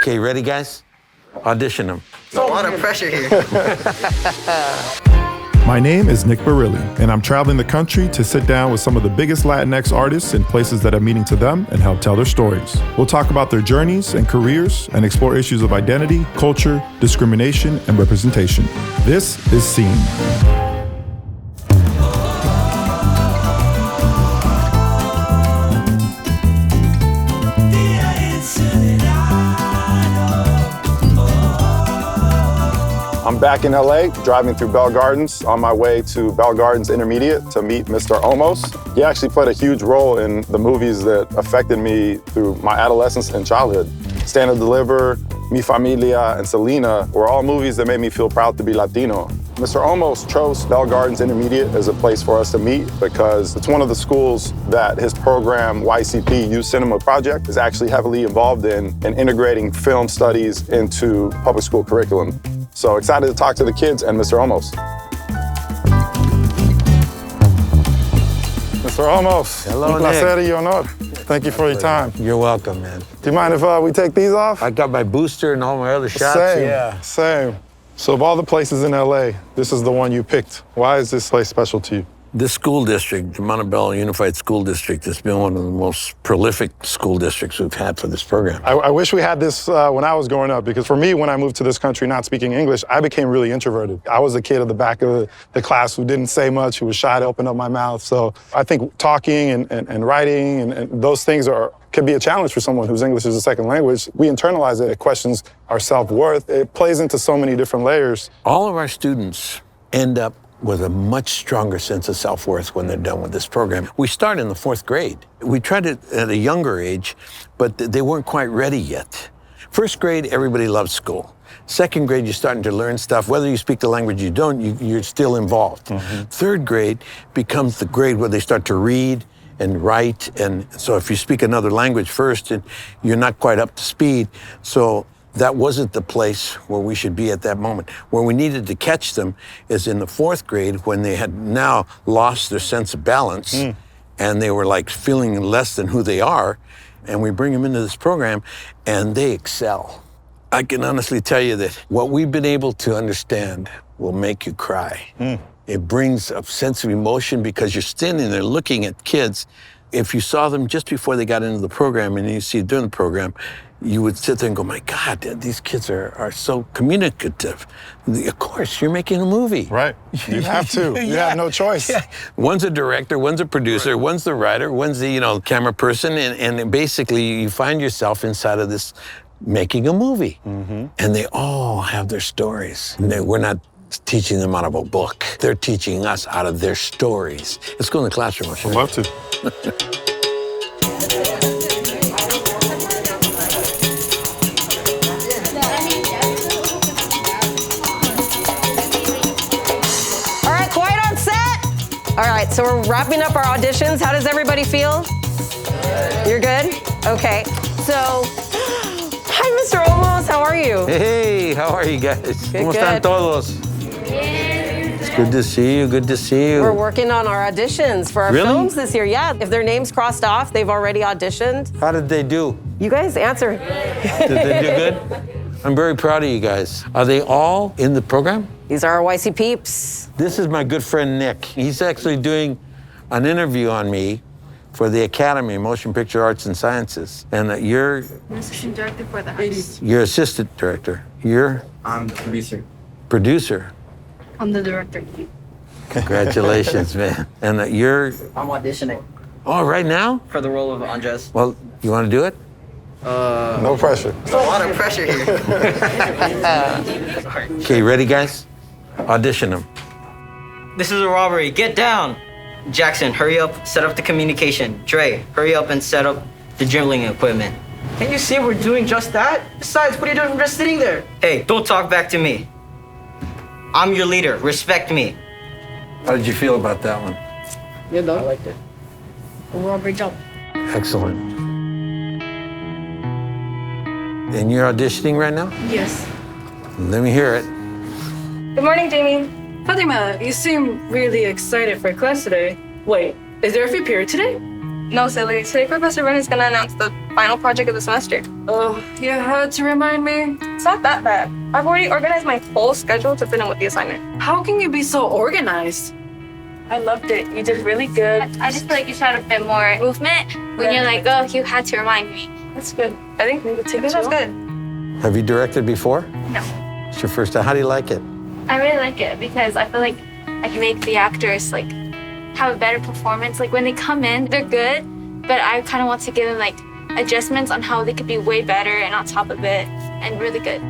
Okay, ready, guys? Audition them. There's a lot of pressure here. My name is Nick Barili, and I'm traveling the country to sit down with some of the biggest Latinx artists in places that are meaning to them and help tell their stories. We'll talk about their journeys and careers and explore issues of identity, culture, discrimination, and representation. This is SEEN. I'm back in LA, driving through Bell Gardens on my way to Bell Gardens Intermediate to meet Mr. Olmos. He actually played a huge role in the movies that affected me through my adolescence and childhood. Stand and Deliver, Mi Familia, and Selena were all movies that made me feel proud to be Latino. Mr. Olmos chose Bell Gardens Intermediate as a place for us to meet because it's one of the schools that his program, YCP, Youth Cinema Project, is actually heavily involved in integrating film studies into public school curriculum. So excited to talk to the kids and Mr. Olmos. Mr. Olmos, hello, un placer y honor. Thank you for your time. You're welcome, man. Do you mind if we take these off? I got my booster and all my other shots. Same, yeah. same. So of all the places in LA, this is the one you picked. Why is this place special to you? This school district, the Montebello Unified School District, has been one of the most prolific school districts we've had for this program. I wish we had this when I was growing up, because for me, when I moved to this country not speaking English, I became really introverted. I was a kid at the back of the class who didn't say much, who was shy to open up my mouth. So I think talking and writing and those things can be a challenge for someone whose English is a second language. We internalize it. It questions our self-worth. It plays into so many different layers. All of our students end up with a much stronger sense of self-worth when they're done with this program. We start in the 4th grade. We tried it at a younger age, but they weren't quite ready yet. 1st grade, everybody loves school. 2nd grade, you're starting to learn stuff. Whether you speak the language you don't, you're still involved. 3rd grade becomes the grade where they start to read and write. And so if you speak another language first, and you're not quite up to speed. So that wasn't the place where we should be at that moment. Where we needed to catch them is in the 4th grade, when they had now lost their sense of balance and they were like feeling less than who they are. And we bring them into this program and they excel. I can honestly tell you that what we've been able to understand will make you cry. It brings a sense of emotion because you're standing there looking at kids. If you saw them just before they got into the program and you see it during the program, you would sit there and go, my God, these kids are so communicative. Of course, you're making a movie. Right. You have to. You have no choice. Yeah. One's a director, one's a producer, one's the writer, one's the camera person, and basically you find yourself inside of this making a movie. And they all have their stories. We're not teaching them out of a book. They're teaching us out of their stories. Let's go in the classroom. I'd love to. All right, so we're wrapping up our auditions. How does everybody feel? You're good? Okay. So, hi, Mr. Olmos. How are you? Hey, how are you guys? ¿Cómo están todos? It's good to see you. Good to see you. We're working on our auditions for our films this year. Yeah, if their names crossed off, they've already auditioned. How did they do? You guys answer. Did they do good? I'm very proud of you guys. Are they all in the program? These are our YC peeps. This is my good friend, Nick. He's actually doing an interview on me for the Academy of Motion Picture Arts and Sciences. And you're... I'm assistant director for the house. You're assistant director. You're... I'm the producer. Producer. I'm the director. Congratulations, man. And you're... I'm auditioning. Oh, right now? For the role of Andres. Well, you want to do it? No pressure. There's a lot of pressure here. Okay, ready, guys? Audition them. This is a robbery. Get down. Jackson, hurry up, set up the communication. Dre, hurry up and set up the drilling equipment. Can't you see we're doing just that? Besides, what are you doing from just sitting there? Hey, don't talk back to me. I'm your leader. Respect me. How did you feel about that one? Yeah, no. I liked it. Overall, great job. Excellent. And you're auditioning right now? Yes. Let me hear it. Good morning, Jamie. Fatima, you seem really excited for class today. Wait, is there a free period today? No, silly. Today, Professor Ren is going to announce the final project of the semester. Oh, you had to remind me. It's not that bad. I've already organized my whole schedule to fit in with the assignment. How can you be so organized? I loved it. You did really good. I just feel like you should have a bit more movement when you're like, oh, you had to remind me. That's good. I think maybe take this was good. Have you directed before? No. It's your first time. How do you like it? I really like it because I feel like I can make the actors like have a better performance. Like when they come in, they're good, but I kind of want to give them like adjustments on how they could be way better and on top of it and really good.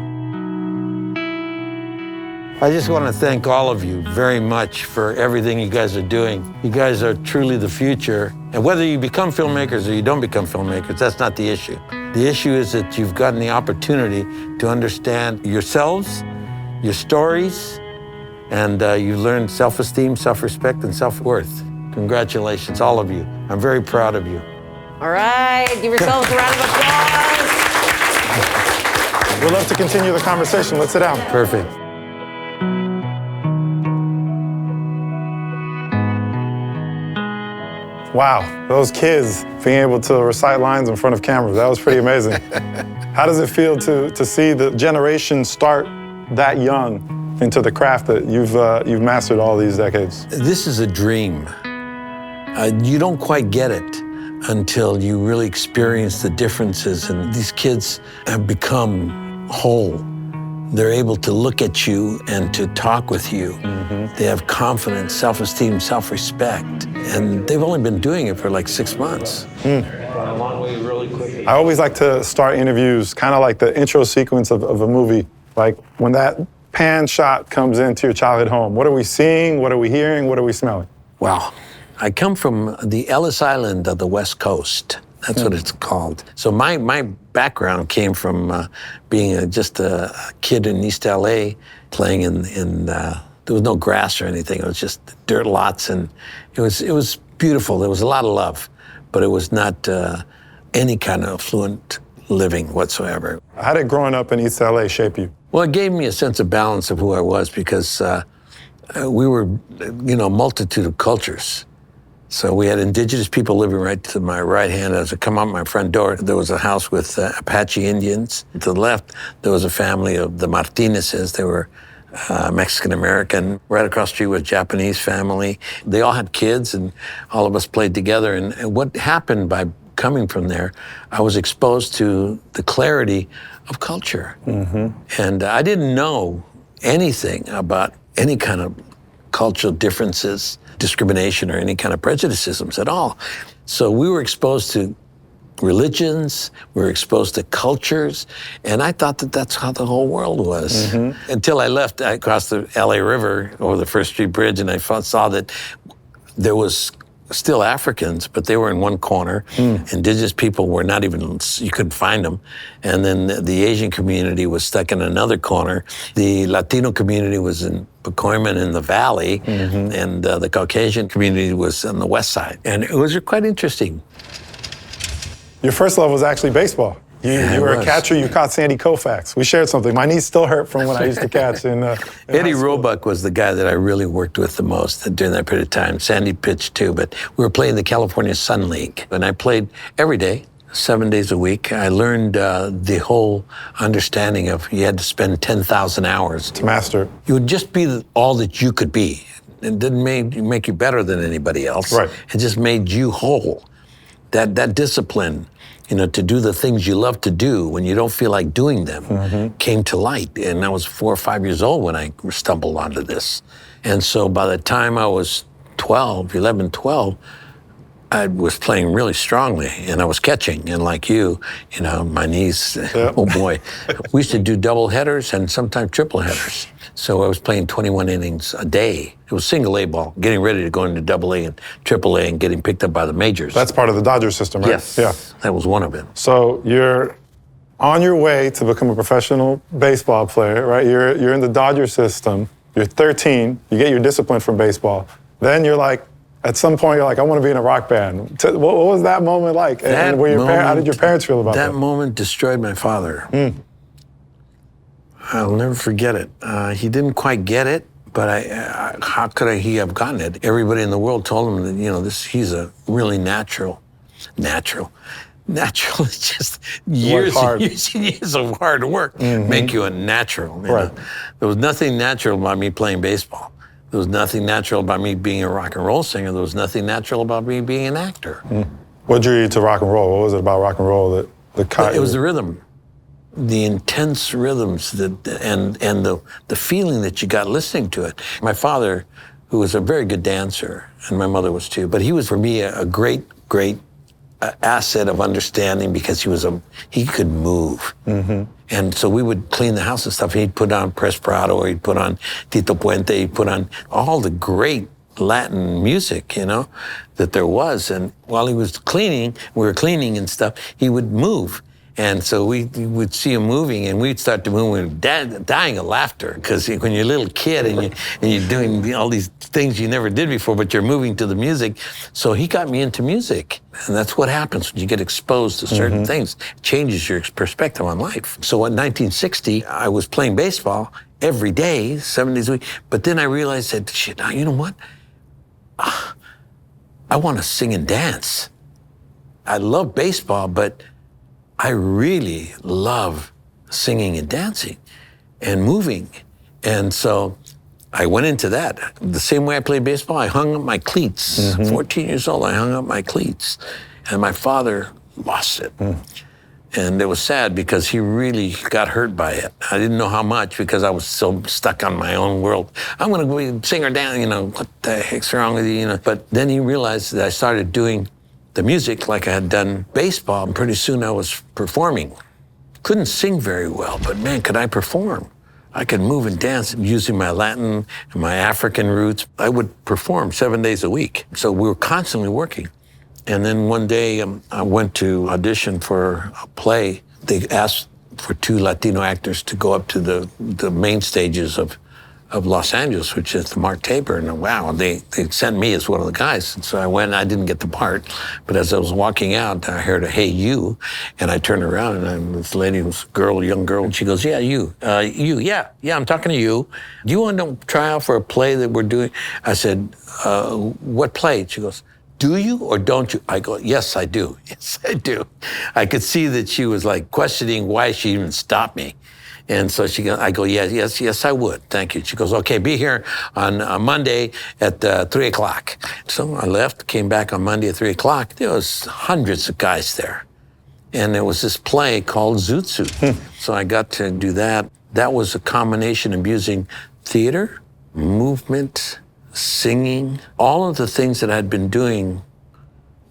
I just want to thank all of you very much for everything you guys are doing. You guys are truly the future. And whether you become filmmakers or you don't become filmmakers, that's not the issue. The issue is that you've gotten the opportunity to understand yourselves, your stories, and you've learned self-esteem, self-respect, and self-worth. Congratulations, all of you. I'm very proud of you. All right, give yourselves a round of applause. We'd love to continue the conversation. Let's sit down. Perfect. Wow, those kids being able to recite lines in front of cameras, that was pretty amazing. How does it feel to see the generation start that young into the craft that you've mastered all these decades? This is a dream. You don't quite get it until you really experience the differences, and these kids have become whole. They're able to look at you and to talk with you. Mm-hmm. They have confidence, self-esteem, self-respect, and they've only been doing it for like 6 months. A long way really quickly. I always like to start interviews kind of like the intro sequence of a movie. Like when that pan shot comes into your childhood home, what are we seeing? What are we hearing? What are we smelling? Wow. I come from the Ellis Island of the West Coast. That's what it's called. So my background came from being just a kid in East L.A. playing in there was no grass or anything. It was just dirt lots, and it was beautiful. There was a lot of love, but it was not any kind of affluent living whatsoever. How did growing up in East L.A. shape you? Well, it gave me a sense of balance of who I was because we were, a multitude of cultures. So we had indigenous people living right to my right hand. As I come out my front door, there was a house with Apache Indians. To the left, there was a family of the Martinezes. They were Mexican-American. Right across the street was a Japanese family. They all had kids, and all of us played together. And what happened by coming from there, I was exposed to the clarity of culture. Mm-hmm. And I didn't know anything about any kind of cultural differences, discrimination, or any kind of prejudicisms at all. So we were exposed to religions, we were exposed to cultures, and I thought that that's how the whole world was. Mm-hmm. Until I left, I crossed the LA River over the First Street Bridge, and I saw that there was still Africans, but they were in one corner. Indigenous people were not even, you couldn't find them. And then the Asian community was stuck in another corner. The Latino community was in Pacoima in the valley, and the Caucasian community was on the west side. And it was quite interesting. Your first love was actually baseball. You were a catcher, you caught Sandy Koufax. We shared something. My knees still hurt from when I used to catch in Eddie Roebuck was the guy that I really worked with the most during that period of time. Sandy pitched too, but we were playing the California Sun League. And I played every day, 7 days a week. I learned the whole understanding of you had to spend 10,000 hours. To master. You would just be all that you could be. It didn't make you better than anybody else. Right. It just made you whole. That discipline, to do the things you love to do when you don't feel like doing them, came to light. And I was 4 or 5 years old when I stumbled onto this. And so by the time I was 11, 12, I was playing really strongly, and I was catching. And like you, my knees, oh boy. We used to do double headers and sometimes triple headers. So I was playing 21 innings a day. It was single A ball, getting ready to go into double A and triple A and getting picked up by the majors. That's part of the Dodger system, right? Yes, yeah. That was one of them. So you're on your way to become a professional baseball player, right? You're in the Dodger system. You're 13. You get your discipline from baseball. Then you're like, at some point, you're like, I want to be in a rock band. What was that moment like? And how did your parents feel about that? That moment destroyed my father. I'll never forget it. He didn't quite get it, but how could he have gotten it? Everybody in the world told him that, he's a really natural. natural. It's just years and years of hard work make you a natural. You know? There was nothing natural about me playing baseball. There was nothing natural about me being a rock and roll singer. There was nothing natural about me being an actor. What drew you to rock and roll? What was it about rock and roll that it was the rhythm, the intense rhythms and the feeling that you got listening to it. My father, who was a very good dancer, and my mother was too, but he was for me a great asset of understanding because he could move. And so we would clean the house and stuff. He'd put on Pres Prado, or he'd put on Tito Puente, he'd put on all the great Latin music, you know, that there was. And while he was cleaning, we were cleaning and stuff, he would move. And so we would see him moving, and we'd start to move. We were dying of laughter, because when you're a little kid and you're doing all these things you never did before, but you're moving to the music. So he got me into music. And that's what happens when you get exposed to certain things. It changes your perspective on life. So in 1960, I was playing baseball every day, 7 days a week. But then I realized that, shit, you know what? I want to sing and dance. I love baseball, but I really love singing and dancing and moving. And so I went into that. The same way I played baseball, I hung up my cleats. 14 years old, I hung up my cleats. And my father lost it. And it was sad because he really got hurt by it. I didn't know how much because I was so stuck on my own world. I'm gonna go sing or dance, you know, what the heck's wrong with you, you know? But then he realized that I started doing the music like I had done baseball, and pretty soon I was performing. Couldn't sing very well, but man, could I perform. I could move and dance using my Latin and my African roots. I would perform 7 days a week. So we were constantly working. And then one day I went to audition for a play. They asked for 2 Latino actors to go up to the main stages of Los Angeles, which is the Mark Tabor, and wow, they sent me as one of the guys. And so I went, I didn't get the part, but as I was walking out, I heard a "Hey, you," and I turned around, and this lady was a young girl, and she goes, "Yeah, you, yeah, I'm talking to you. Do you want to try out for a play that we're doing?" I said, "What play?" She goes, "Do you or don't you?" I go, "Yes, I do. Yes, I do." I could see that she was like questioning why she even stopped me. And so I go, yes, I would. Thank you. She goes, "Okay, be here on Monday at 3 o'clock. So I left, came back on Monday at 3 o'clock. There was hundreds of guys there. And there was this play called Zoot Suit. So I got to do that. That was a combination of using theater, movement, singing, all of the things that I'd been doing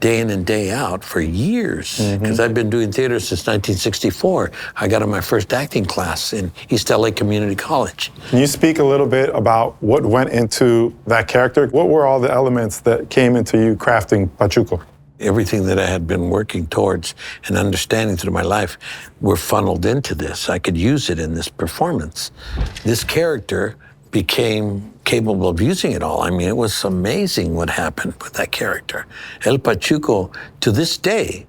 day in and day out for years, because I've been doing theater since 1964. I got in my first acting class in East L.A. Community College. Can you speak a little bit about what went into that character? What were all the elements that came into you crafting Pachuco? Everything that I had been working towards and understanding through my life were funneled into this. I could use it in this performance. This character became capable of using it all. I mean, it was amazing what happened with that character. El Pachuco, to this day,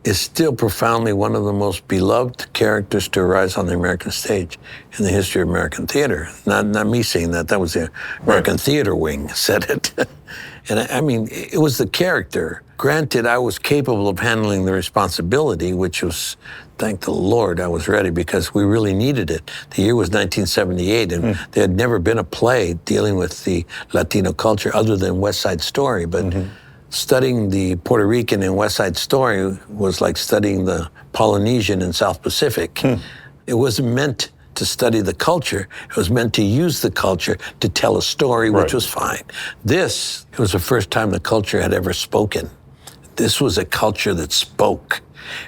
is still profoundly one of the most beloved characters to arise on the American stage in the history of American theater. Not me saying that, that was the American Theater Wing said it. And I mean, it was the character. Granted, I was capable of handling the responsibility, which was, thank the Lord, I was ready because we really needed it. The year was 1978, and there had never been a play dealing with the Latino culture other than West Side Story. But studying the Puerto Rican in West Side Story was like studying the Polynesian in South Pacific. It wasn't meant to study the culture. It was meant to use the culture to tell a story, which was fine. This, it was the first time the culture had ever spoken. This was a culture that spoke.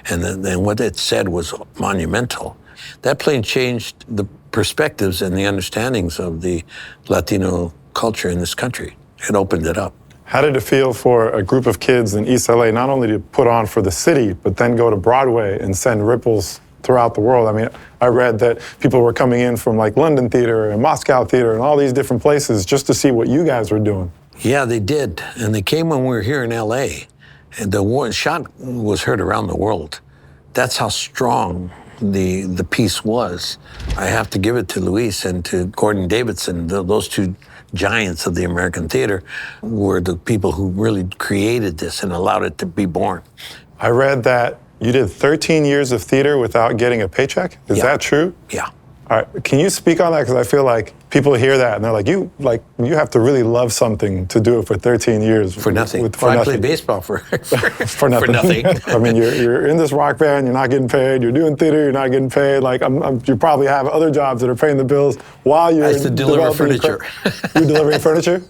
And then what it said was monumental. That play changed the perspectives and the understandings of the Latino culture in this country. It opened it up. How did it feel for a group of kids in East LA not only to put on for the city, but then go to Broadway and send ripples throughout the world? I mean, I read that people were coming in from like London Theater and Moscow Theater and all these different places just to see what you guys were doing. Yeah, they did. And they came when we were here in LA. And the shot was heard around the world. That's how strong the piece was. I have to give it to Luis and to Gordon Davidson. Those two giants of the American theater were the people who really created this and allowed it to be born. I read that you did 13 years of theater without getting a paycheck. Is that true? Yeah. All right, can you speak on that? Because I feel like people hear that and they're like, you have to really love something to do it for 13 years. For nothing. For I nothing. played baseball for for nothing. For nothing. I mean, you're in this rock band, you're not getting paid. You're doing theater, you're not getting paid. Like, you probably have other jobs that are paying the bills while you're. I used to deliver furniture. You delivering furniture?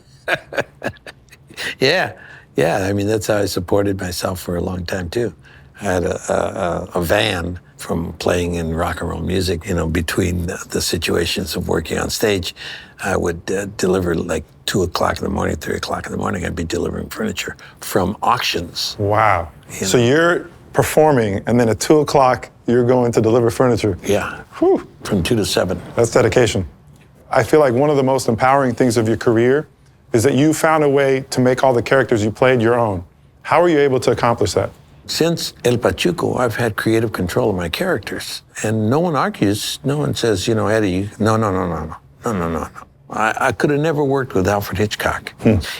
Yeah. I mean, that's how I supported myself for a long time too. I had a van from playing in rock and roll music. You know, between the situations of working on stage, I would deliver like 2 o'clock in the morning, 3 o'clock in the morning. I'd be delivering furniture from auctions. Wow. You So know? you're performing, and then at 2 o'clock you're going to deliver furniture. Yeah. Whew. From 2 to 7. That's dedication. I feel like one of the most empowering things of your career is that you found a way to make all the characters you played your own. How were you able to accomplish that? Since El Pachuco, I've had creative control of my characters. And no one argues. No one says, you know, Eddie, no. I could have never worked with Alfred Hitchcock.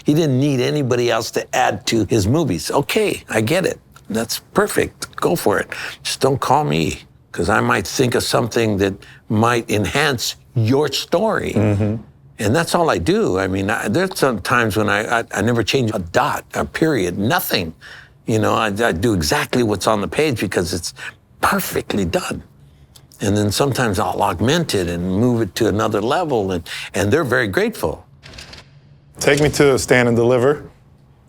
He didn't need anybody else to add to his movies. Okay, I get it. That's perfect. Go for it. Just don't call me, because I might think of something that might enhance your story. And that's all I do. I mean, there's some times when I never change a dot, a period, nothing. You know, I do exactly what's on the page because it's perfectly done. And then sometimes I'll augment it and move it to another level, and they're very grateful. Take me to Stand and Deliver.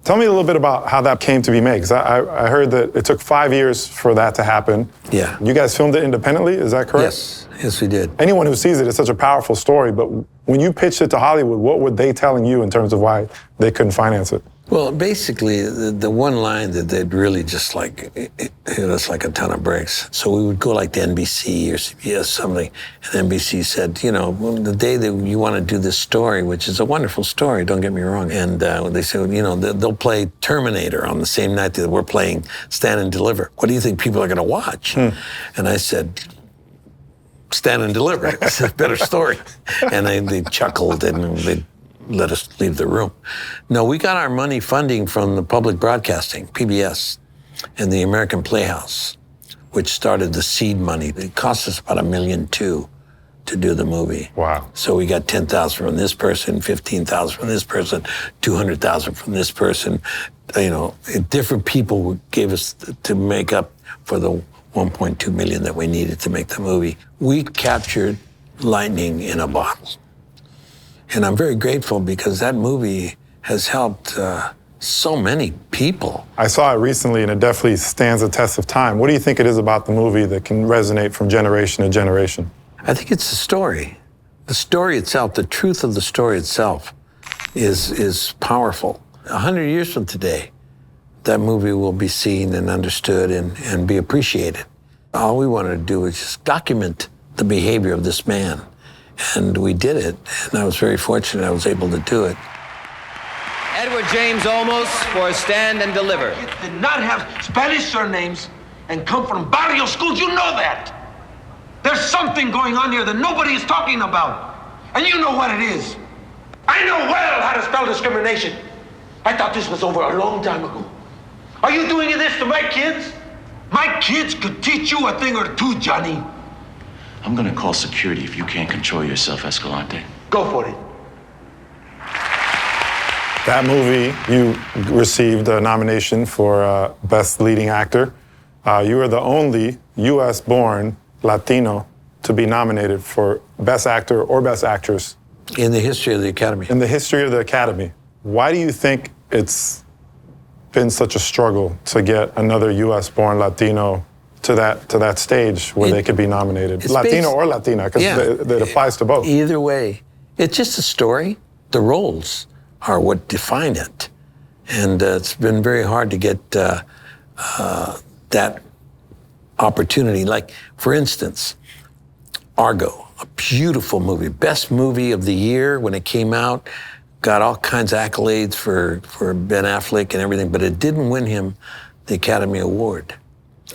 Tell me a little bit about how that came to be made, because I heard that it took 5 years for that to happen. Yeah. You guys filmed it independently, is that correct? Yes, we did. Anyone who sees it, it's such a powerful story, but when you pitched it to Hollywood, what were they telling you in terms of why they couldn't finance it? Well, basically, the one line that they'd really just like hit us like a ton of bricks. So we would go like to NBC or CBS, something, and NBC said, you know, well, the day that you want to do this story, which is a wonderful story, don't get me wrong, and they said, you know, they'll play Terminator on the same night that we're playing Stand and Deliver. What do you think people are going to watch? And I said, Stand and Deliver. It's a better story. And they chuckled and they let us leave the room. No, we got our money funding from the public broadcasting, PBS, and the American Playhouse, which started the seed money. It cost us about $1.2 million to do the movie. Wow. So we got $10,000 from this person, $15,000 from this person, $200,000 from this person. You know, different people gave us to make up for the $1.2 million that we needed to make the movie. We captured lightning in a bottle. And I'm very grateful because that movie has helped so many people. I saw it recently and it definitely stands the test of time. What do you think it is about the movie that can resonate from generation to generation? I think it's the story. The story itself, the truth of the story itself is powerful. 100 years from today, that movie will be seen and understood and be appreciated. All we wanted to do was just document the behavior of this man. And we did it, and I was very fortunate I was able to do it. Edward James Olmos for Stand and Deliver. You did not have Spanish surnames and come from barrio schools, you know that. There's something going on here that nobody is talking about, and you know what it is. I know well how to spell discrimination. I thought this was over a long time ago. Are you doing this to my kids? My kids could teach you a thing or two, Johnny. I'm gonna call security if you can't control yourself, Escalante. Go for it. That movie, you received a nomination for Best Leading Actor. You are the only U.S.-born Latino to be nominated for Best Actor or Best Actress. In the history of the Academy. In the history of the Academy. Why do you think it's been such a struggle to get another U.S.-born Latino to that stage where they could be nominated? Latino or Latina, because it applies to both. Either way, it's just a story. The roles are what define it. And it's been very hard to get that opportunity. Like, for instance, Argo, a beautiful movie, best movie of the year when it came out, got all kinds of accolades for Ben Affleck and everything, but it didn't win him the Academy Award.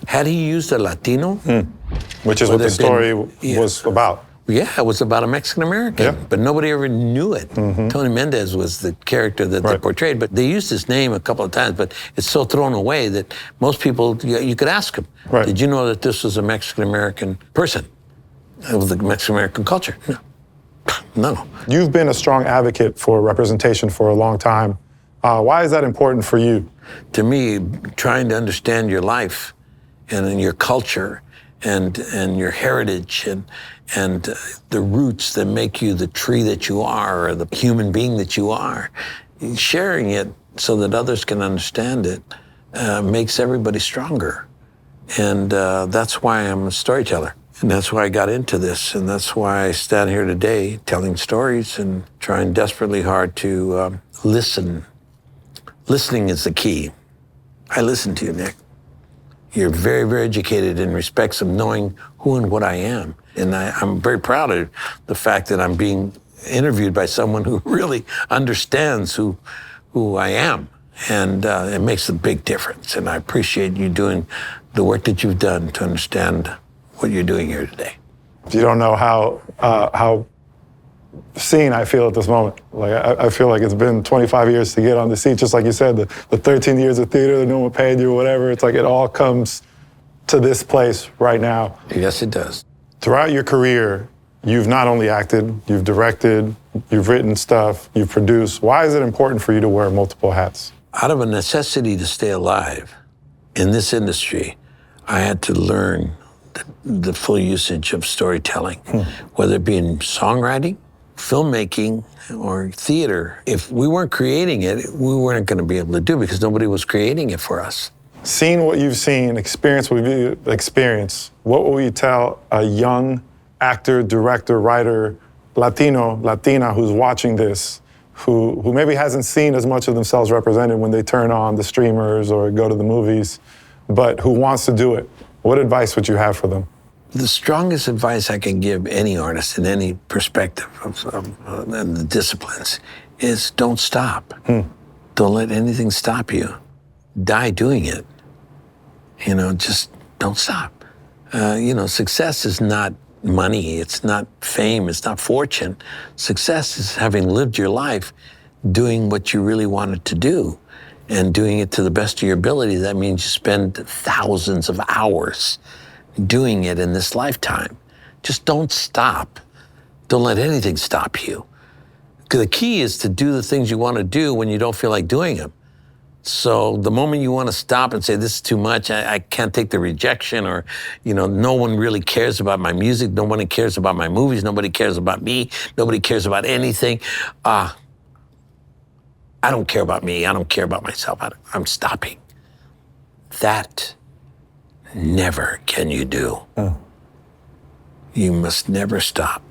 Had he used a Latino, which is what the story was about. Yeah, it was about a Mexican-American, but nobody ever knew it. Tony Mendez was the character that they portrayed, but they used his name a couple of times, but it's so thrown away that most people, you could ask them, did you know that this was a Mexican-American person of the Mexican-American culture? No. You've been a strong advocate for representation for a long time. Why is that important for you? To me, trying to understand your life and your culture and your heritage and the roots that make you the tree that you are or the human being that you are, sharing it so that others can understand it makes everybody stronger. And that's why I'm a storyteller. And that's why I got into this. And that's why I stand here today telling stories and trying desperately hard to listen. Listening is the key. I listen to you, Nick. You're very, very educated in respects of knowing who and what I am. And I'm very proud of the fact that I'm being interviewed by someone who really understands who I am. And it makes a big difference. And I appreciate you doing the work that you've done to understand what you're doing here today. You don't know how seen I feel at this moment. Like I feel like it's been 25 years to get on the seat, just like you said, the 13 years of theater that no one paid you or whatever. It's like it all comes to this place right now. Yes, it does. Throughout your career, you've not only acted, you've directed, you've written stuff, you've produced. Why is it important for you to wear multiple hats? Out of a necessity to stay alive in this industry, I had to learn the full usage of storytelling, whether it be in songwriting, filmmaking, or theater. If we weren't creating it, we weren't going to be able to do it because nobody was creating it for us. Seeing what you've seen, experienced what you've experienced, what will you tell a young actor, director, writer, Latino, Latina who's watching this, who maybe hasn't seen as much of themselves represented when they turn on the streamers or go to the movies, but who wants to do it? What advice would you have for them? The strongest advice I can give any artist in any perspective of the disciplines is don't stop. Don't let anything stop you. Die doing it. Just don't stop. Success is not money. It's not fame. It's not fortune. Success is having lived your life doing what you really wanted to do and doing it to the best of your ability. That means you spend thousands of hours doing it in this lifetime. Just don't stop. Don't let anything stop you. The key is to do the things you want to do when you don't feel like doing them. So the moment you want to stop and say, this is too much, I can't take the rejection, or, no one really cares about my music, nobody cares about my movies, nobody cares about me, nobody cares about anything. I don't care about me, I don't care about myself, I'm stopping. That never can you do. You must never stop.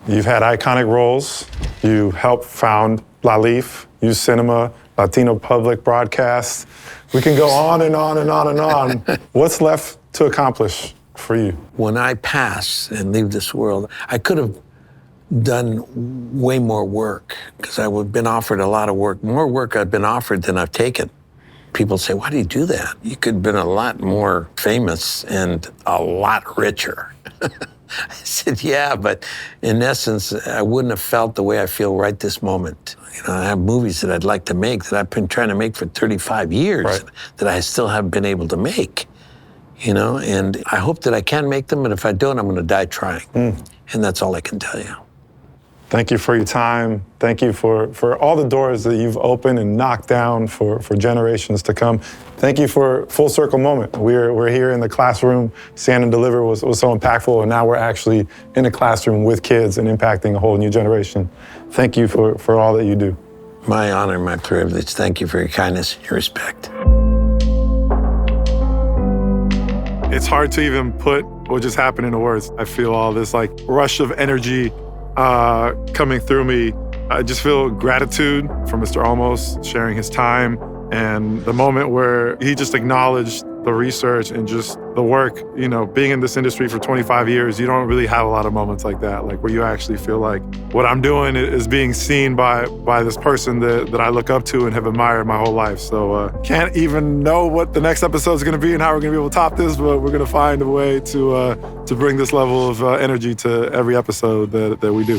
You've had iconic roles. You helped found La Leaf, Youth Cinema, Latino Public Broadcast. We can go on and on and on and on. What's left to accomplish for you? When I pass and leave this world, I could have done way more work because I would have been offered a lot of work, more work I've been offered than I've taken. People say, why do you do that? You could have been a lot more famous and a lot richer. I said, yeah, but in essence, I wouldn't have felt the way I feel right this moment. I have movies that I'd like to make that I've been trying to make for 35 years that I still haven't been able to make, and I hope that I can make them, and if I don't, I'm going to die trying. And that's all I can tell you. Thank you for your time. Thank you for all the doors that you've opened and knocked down for generations to come. Thank you for Full Circle Moment. We're here in the classroom. Stand and Deliver was so impactful, and now we're actually in a classroom with kids and impacting a whole new generation. Thank you for all that you do. My honor, my privilege. Thank you for your kindness and your respect. It's hard to even put what just happened into words. I feel all this rush of energy coming through me. I just feel gratitude for Mr. Olmos sharing his time and the moment where he just acknowledged the research and just the the work, you know, being in this industry for 25 years, you don't really have a lot of moments like that, like where you actually feel like what I'm doing is being seen by this person that I look up to and have admired my whole life. So can't even know what the next episode is going to be and how we're going to be able to top this, but we're going to find a way to bring this level of energy to every episode that we do.